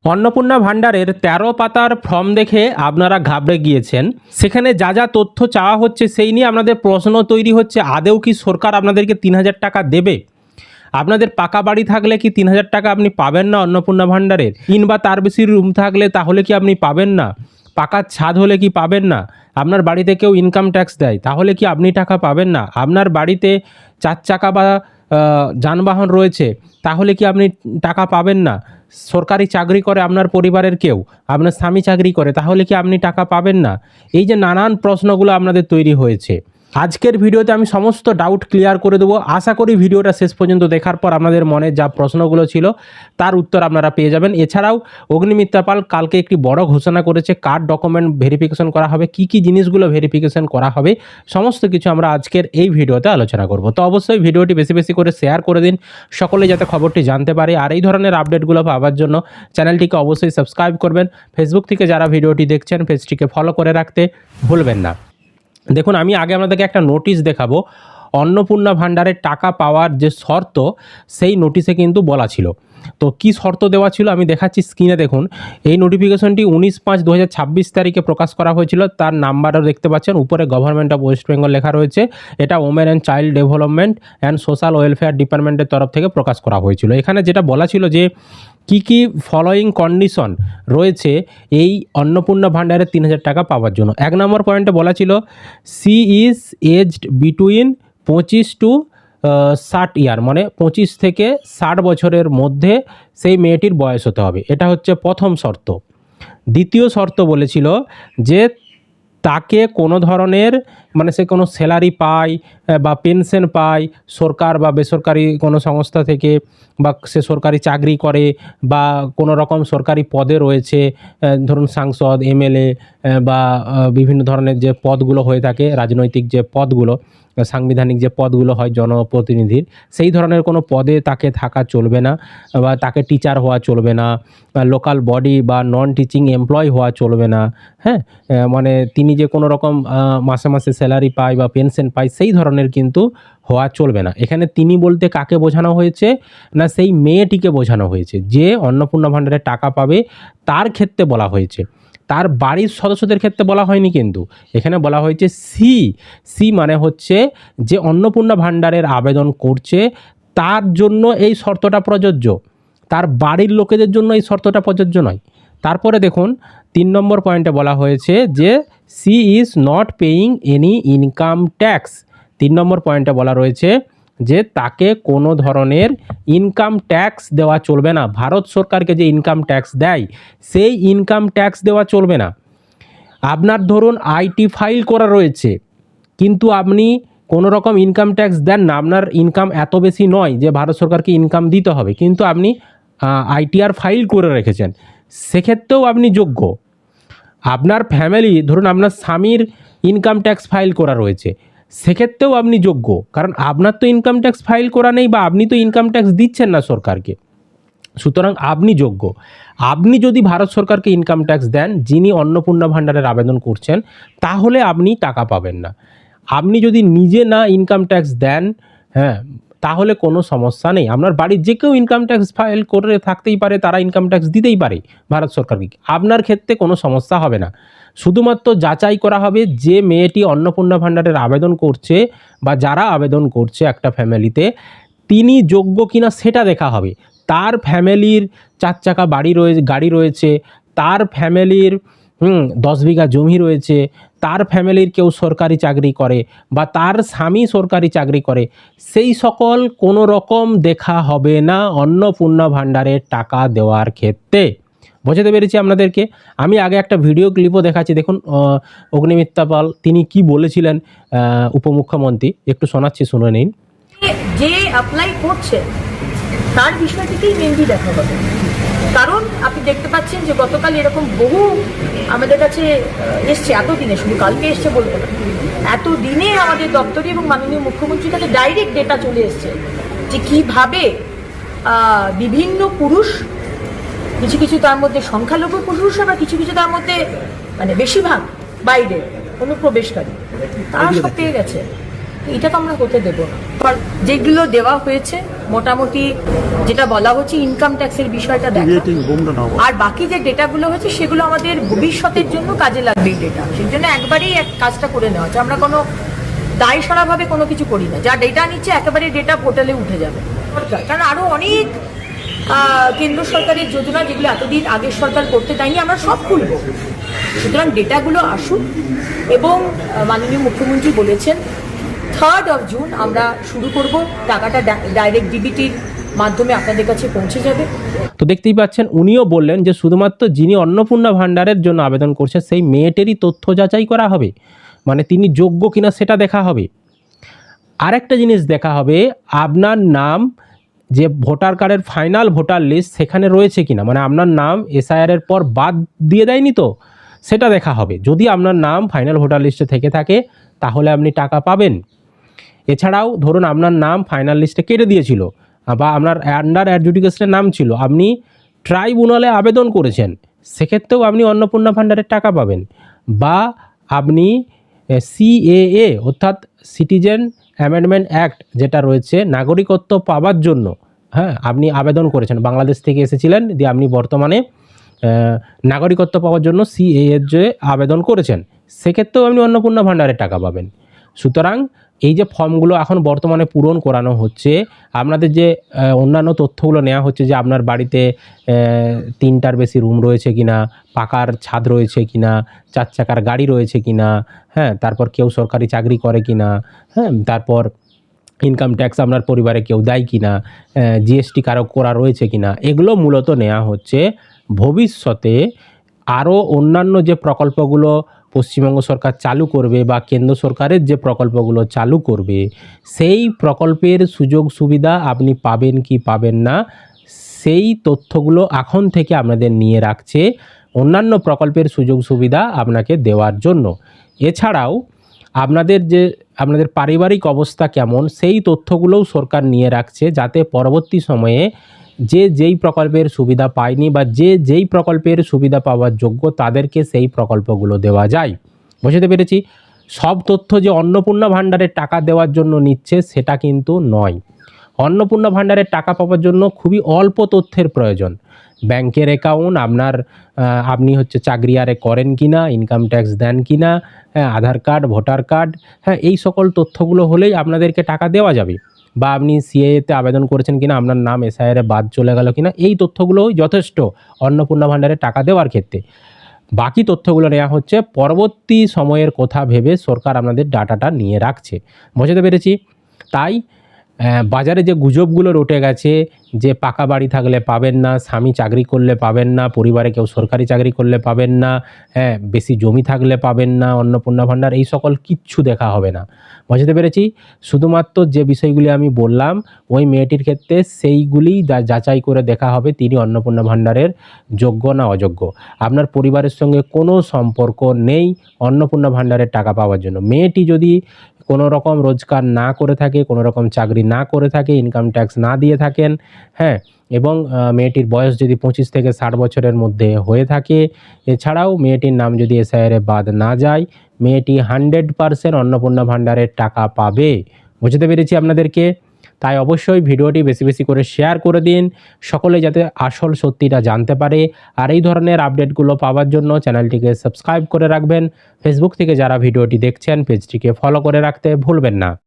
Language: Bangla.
অন্নপূর্ণা ভাণ্ডারের ১৩ পাতার ফর্ম দেখে আপনারা ঘাবড়ে গিয়েছেন। সেখানে যা যা তথ্য চাওয়া হচ্ছে সেই নিয়ে আপনাদের প্রশ্ন তৈরি হচ্ছে, আদৌ কি সরকার আপনাদেরকে ৩,০০০ টাকা দেবে? আপনাদের পাকা বাড়ি থাকলে কি ৩,০০০ টাকা আপনি পাবেন না অন্নপূর্ণা ভাণ্ডারের? কিংবা তার বেশি রুম থাকলে তাহলে কি আপনি পাবেন না? পাকা ছাদ হলে কি পাবেন না? আপনার বাড়িতে কেউ ইনকাম ট্যাক্স দেয় তাহলে কি আপনি টাকা পাবেন না? আপনার বাড়িতে ৪ চাকা বা যানবাহন রয়েছে তাহলে কি আপনি টাকা পাবেন না? সরকারি চাকরি করে আপনার পরিবারের কেউ, আপনার স্বামী চাকরি করে, তাহলে কি আপনি টাকা পাবেন না? এই যে নানান প্রশ্নগুলো আপনাদের তৈরি হয়েছে, আজকের ভিডিওতে আমি সমস্ত ডাউট ক্লিয়ার করে দেবো। আশা করি ভিডিওটা শেষ পর্যন্ত দেখার পর আপনাদের মনে যা প্রশ্নগুলো ছিল তার উত্তর আপনারা পেয়ে যাবেন। এছাড়াও অগ্নিমিত্রা পাল কালকে একটি বড় ঘোষণা করেছে, কার ডকুমেন্ট ভেরিফিকেশন করা হবে, কি কি জিনিসগুলো ভেরিফিকেশন করা হবে, সমস্ত কিছু আমরা আজকের এই ভিডিওতে আলোচনা করব। তো অবশ্যই ভিডিওটি বেশি বেশি করে শেয়ার করে দিন, সকলে যাতে খবরটি জানতে পারে। আর এই ধরনের আপডেটগুলো পাওয়ার জন্য চ্যানেলটিকে অবশ্যই সাবস্ক্রাইব করবেন। ফেসবুক থেকে যারা ভিডিওটি দেখছেন পেজটিকে ফলো করে রাখতে ভুলবেন না। দেখুন, আমি আগে আপনাদেরকে একটা নোটিশ দেখাবো। অন্নপূর্ণা ভাণ্ডারের টাকা পাওয়ার যে শর্ত, সেই নোটিশে কিন্তু বলা ছিল। তো কি শর্ত দেওয়া ছিল আমি দেখাচ্ছি স্ক্রিনে। দেখুন, এই নোটিফিকেশনটি 19/5/2026 তারিখে প্রকাশ করা হয়েছিল। তার নাম্বারও দেখতে পাচ্ছেন, উপরে গভর্নমেন্ট অফ ওয়েস্ট বেঙ্গল লেখা রয়েছে। এটা women and child development and social welfare ডিপার্টমেন্টের তরফ থেকে প্রকাশ করা হয়েছিল। এখানে যেটা বলা ছিল যে কি কি ফলোয়িং কন্ডিশন রয়েছে এই অন্নপূর্ণা ভাণ্ডারের ৩,০০০ টাকা পাওয়ার জন্য। 1 নম্বর পয়েন্টে বলা ছিল C is aged between 25 to 60 year, মানে 25 থেকে 60 বছরের মধ্যে সেই মেয়েটির বয়স হতে হবে। এটা হচ্ছে প্রথম শর্ত। দ্বিতীয় শর্ত বলেছিল যে তাকে কোনো ধরনের, মানে সে কোনো স্যালারি পায় বা পেনশন পায় সরকার বা বেসরকারি কোনো সংস্থা থেকে, বা সে সরকারি চাকরি করে বা কোনো রকম সরকারি পদে রয়েছে, ধরুন সাংসদ, এমএলএ বা বিভিন্ন ধরনের যে পদগুলো হয়ে থাকে, রাজনৈতিক যে পদগুলো, সাংবিধানিক যে পদগুলো হয় জনপ্রতিনিধির, সেই ধরনের কোনো পদে তাকে থাকা চলবে না, বা তাকে টিচার হওয়া চলবে না, লোকাল বডি বা নন টিচিং এমপ্লয় হওয়া চলবে না। হ্যাঁ, মানে তিনি যে কোনো রকম মাসে মাসে স্যালারি পায় বা পেনশন পায় সেই ধরনের কিন্তু হওয়া চলবে না। এখানে তিনি বলতে কাকে বোঝানো হয়েছে না, সেই মেয়েটিকে বোঝানো হয়েছে যে অন্নপূর্ণা ভাণ্ডারের টাকা পাবে, তার ক্ষেত্রে বলা হয়েছে। তার বাড়ির সদস্যদের ক্ষেত্রে বলা হয়নি, কিন্তু এখানে বলা হয়েছে সি মানে হচ্ছে যে অন্নপূর্ণা ভাণ্ডারের আবেদন করছে তার জন্য এই শর্তটা প্রযোজ্য, তার বাড়ির লোকেদের জন্য এই শর্তটা প্রযোজ্য নয়। তারপরে দেখুন 3 নম্বর পয়েন্টে বলা হয়েছে যে C is not paying any income tax. 3 number পয়েন্টে বলা রয়েছে যে তাকে কোনো ধরনের ইনকাম ট্যাক্স দেওয়া চলবে না। ভারত সরকারকে যে ইনকাম ট্যাক্স দেয় সেই ইনকাম ট্যাক্স দেওয়া চলবে না। আপনার ধরুন আইটি ফাইল করা রয়েছে, কিন্তু আপনি কোনো রকম ইনকাম ট্যাক্স দেন না, আপনার ইনকাম এত বেশি নয় যে ভারত সরকারকে ইনকাম দিতে হবে, কিন্তু আপনি আইটিআর ফাইল করে রেখেছেন, সেক্ষেত্রেও আপনি যোগ্য। আপনার ফ্যামিলি, ধরুন আপনার স্বামীর ইনকাম ট্যাক্স ফাইল করা রয়েছে, সেক্ষেত্রেও আপনি যোগ্য, কারণ আপনার তো ইনকাম ট্যাক্স ফাইল করা নেই বা আপনি তো ইনকাম ট্যাক্স দিচ্ছেন না সরকারকে, সুতরাং আপনি যোগ্য। আপনি যদি ভারত সরকারকে ইনকাম ট্যাক্স দেন, যিনি অন্নপূর্ণা ভাণ্ডারের আবেদন করছেন, তাহলে আপনি টাকা পাবেন না। আপনি যদি নিজে না ইনকাম ট্যাক্স দেন, হ্যাঁ, তাহলে কোনো সমস্যা নেই। আপনার বাড়ির যে কেউ ইনকাম ট্যাক্স ফাইল করে থাকতেই পারে, তারা ইনকাম ট্যাক্স দিতেই পারে ভারত সরকারকে, আপনার ক্ষেত্রে কোনো সমস্যা হবে না। শুধুমাত্র যাচাই করা হবে যে মেয়েটি অন্নপূর্ণা ভাণ্ডারের আবেদন করছে বা যারা আবেদন করছে একটা ফ্যামিলিতে, তিনি যোগ্য কিনা সেটা দেখা হবে। তার ফ্যামিলির 4 চাকা গাড়ি রয়েছে, তার ফ্যামিলির 10 বিঘা জমি রয়েছে, তার ফ্যামিলির কেউ সরকারি চাকরি করে বা তার স্বামী সরকারি চাকরি করে, সেই সকল কোনো রকম দেখা হবে না অন্নপূর্ণা ভাণ্ডারের টাকা দেওয়ার ক্ষেত্রে। বোঝাতে পেরেছি আপনাদেরকে? আমি আগে একটা ভিডিও ক্লিপও দেখাচ্ছি, দেখুন অগ্নিমিত্রা পাল তিনি কি বলেছিলেন, উপমুখ্যমন্ত্রী, একটু শোনাচ্ছি, শুনে নিন। যে অ্যাপ্লাই করছে তার বিষয়টিকেই মেনলি দেখা হবে, কারণ আপনি দেখতে পাচ্ছেন যে গতকাল এরকম বহু আমাদের কাছে এসছে, এতদিনে, শুধু কালকে এসছে বলবো না, এতদিনে আমাদের দপ্তরে এবং মাননীয় মুখ্যমন্ত্রীর কাছে ডাইরেক্ট ডেটা চলে এসছে যে কীভাবে বিভিন্ন পুরুষ, কিছু কিছু তার মধ্যে সংখ্যালঘু পুরুষ, আবার কিছু কিছু তার মধ্যে মানে বেশিরভাগ বাইরের অনুপ্রবেশকারী, তারা সব পেয়ে গেছে। এটা তো আমরা হতে দেব না। আর যেগুলো দেওয়া হয়েছে মোটামুটি যেটা বলা হচ্ছে ইনকাম ট্যাক্সের বিষয়টা দেখা, আর বাকি যে ডেটাগুলো হচ্ছে সেগুলো আমাদের ভবিষ্যতের জন্য কাজে লাগবে এই ডেটা, সেই জন্য একবারেই কাজটা করে নেওয়া হচ্ছে। আমরা কোনো দায় সারাভাবে কোনো কিছু করি না, যা ডেটা নিচ্ছে একেবারে ডেটা পোর্টালে উঠে যাবে। কারণ আরো অনেক কেন্দ্র সরকারের যোজনা যেগুলো এতদিন আগের সরকার করতে দেয়নি, আমরা সব খুলবো। সুতরাং ডেটাগুলো আসুক, এবং মাননীয় মুখ্যমন্ত্রী বলেছেন 3rd of June আমরা শুরু করব, টাকাটা ডাইরেক্ট ডিবিটির মাধ্যমে আপনাদের কাছে পৌঁছে যাবে। তো দেখতেই পাচ্ছেন উনিও বললেন যে শুধুমাত্র যিনি অন্নপূর্ণা ভাণ্ডারের জন্য আবেদন করছে সেই মেয়েটেরই তথ্য যাচাই করা হবে, মানে তিনি যোগ্য কিনা সেটা দেখা হবে। আরেকটা জিনিস দেখা হবে, আপনার নাম যে ভোটার কার্ডের ফাইনাল ভোটার লিস্ট সেখানে রয়েছে কিনা, মানে আপনার নাম SIR এর পর বাদ দিয়ে দেয়নি তো, সেটা দেখা হবে। যদি আপনার নাম ফাইনাল ভোটার লিস্টে থেকে থাকে তাহলে আপনি টাকা পাবেন। এছাড়াও ধরুন আপনার নাম ফাইনাল লিস্টে কেটে দিয়েছিল বা আপনার আন্ডার অ্যাডজুডিকেশনের নাম ছিল, আপনি ট্রাইব্যুনালে আবেদন করেছেন, সেক্ষেত্রেও আপনি অন্নপূর্ণা ভাণ্ডারের টাকা পাবেন। বা আপনি CAA অর্থাৎ সিটিজেন অ্যামেন্ডমেন্ট অ্যাক্ট যেটা রয়েছে নাগরিকত্ব পাওয়ার জন্য, হ্যাঁ আপনি আবেদন করেছেন, বাংলাদেশ থেকে এসেছিলেন, দিয়ে আপনি বর্তমানে নাগরিকত্ব পাওয়ার জন্য CAA এর যে আবেদন করেছেন, সেক্ষেত্রেও আপনি অন্নপূর্ণা ভাণ্ডারের টাকা পাবেন। সুতরাং এই যে ফর্মগুলো এখন বর্তমানে পূরণ করানো হচ্ছে, আপনাদের যে অন্যান্য তথ্যগুলো নেওয়া হচ্ছে যে আপনার বাড়িতে 3টার বেশি রুম রয়েছে কিনা, পাকার ছাদ রয়েছে কিনা, 4 চাকার গাড়ি রয়েছে কিনা, হ্যাঁ তারপর কেউ সরকারি চাকরি করে কিনা, হ্যাঁ তারপর ইনকাম ট্যাক্স আপনার পরিবারে কেউ দেয় কিনা, GST কারো করা রয়েছে কিনা, এগুলো মূলত নেওয়া হচ্ছে ভবিষ্যতে আরও অন্যান্য যে প্রকল্পগুলো পশ্চিমবঙ্গ সরকার চালু করবে বা কেন্দ্র সরকারের যে প্রকল্পগুলো চালু করবে, সেই প্রকল্পের সুযোগ সুবিধা আপনি পাবেন কি পাবেন না, সেই তথ্যগুলো এখন থেকে আপনাদের নিয়ে রাখছে অন্যান্য প্রকল্পের সুযোগ সুবিধা আপনাকে দেওয়ার জন্য। এছাড়াও আপনাদের পারিবারিক অবস্থা কেমন সেই তথ্যগুলোও সরকার নিয়ে রাখছে, যাতে পরবর্তী সময়ে যেই প্রকল্পের সুবিধা পায়নি বা যেই প্রকল্পের সুবিধা পাওয়ার যোগ্য তাদেরকে সেই প্রকল্পগুলো দেওয়া যায়। বুঝতে পেরেছি? সব তথ্য যে অন্নপূর্ণা ভাণ্ডারের টাকা দেওয়ার জন্য নিচ্ছে সেটা কিন্তু নয়। অন্নপূর্ণা ভাণ্ডারের টাকা পাওয়ার জন্য খুবই অল্প তথ্যের প্রয়োজন। ব্যাংকের অ্যাকাউন্ট আপনার, আপনি চাকরি আরে করেন কিনা, ইনকাম ট্যাক্স দেন কিনা, হ্যাঁ আধার কার্ড, ভোটার কার্ড, হ্যাঁ এই সকল তথ্যগুলো হলেই আপনাদেরকে টাকা দেওয়া যাবে। বা আপনি CAA-তে আবেদন করেছেন কিনা, আপনার নাম SIR-এ বাদ চলে গেল কিনা, এই তথ্যগুলোই যথেষ্ট অন্নপূর্ণা ভাণ্ডারে টাকা দেওয়ার ক্ষেত্রে। বাকি তথ্যগুলো নেওয়া হচ্ছে পরবর্তী সময়ের কথা ভেবে সরকার আপনাদের ডাটাটা নিয়ে রাখছে। বুঝতে পেরেছি? তাই বাজারে যে গুজবগুলো রটে গেছে যে পাকা বাড়ি থাকলে পাবেন না, স্বামী চাকরি করলে পাবেন না, পরিবারে কেউ সরকারি চাকরি করলে পাবেন না, হ্যাঁ বেশি জমি থাকলে পাবেন না অন্নপূর্ণা ভাণ্ডার, এই সকল কিচ্ছু দেখা হবে না। বুঝতে পেরেছি? শুধুমাত্র যে বিষয়গুলি আমি বললাম ওই মেয়েটির ক্ষেত্রে সেইগুলিই যাচাই করে দেখা হবে তিনি অন্নপূর্ণা ভাণ্ডারের যোগ্য না অযোগ্য। আপনার পরিবারের সঙ্গে কোনো সম্পর্ক নেই অন্নপূর্ণা ভাণ্ডারের টাকা পাওয়ার জন্য। মেয়েটি যদি কোনো রকম রোজগার না করে থাকে, কোনো রকম চাকরি না করে থাকে, ইনকাম ট্যাক্স না দিয়ে থাকেন, হ্যাঁ এবং মেয়েটির বয়স যদি 25 থেকে 60 বছরের মধ্যে হয়ে থাকে, এছাড়াও মেয়েটির নাম যদি SIR-এ বাদ না যায়, মেয়েটি 100% অন্নপূর্ণা ভাণ্ডারের টাকা পাবে। বুঝতে পেরেছি আপনাদেরকে? তাই অবশ্যই ভিডিওটি বেশি বেশি করে শেয়ার করে দিন, সকলে যাতে আসল সত্যিটা জানতে পারে। আর এই ধরনের আপডেটগুলো পাওয়ার জন্য চ্যানেলটিকে সাবস্ক্রাইব করে রাখবেন। ফেসবুক থেকে যারা ভিডিওটি দেখছেন পেজটিকে ফলো করে রাখতে ভুলবেন না।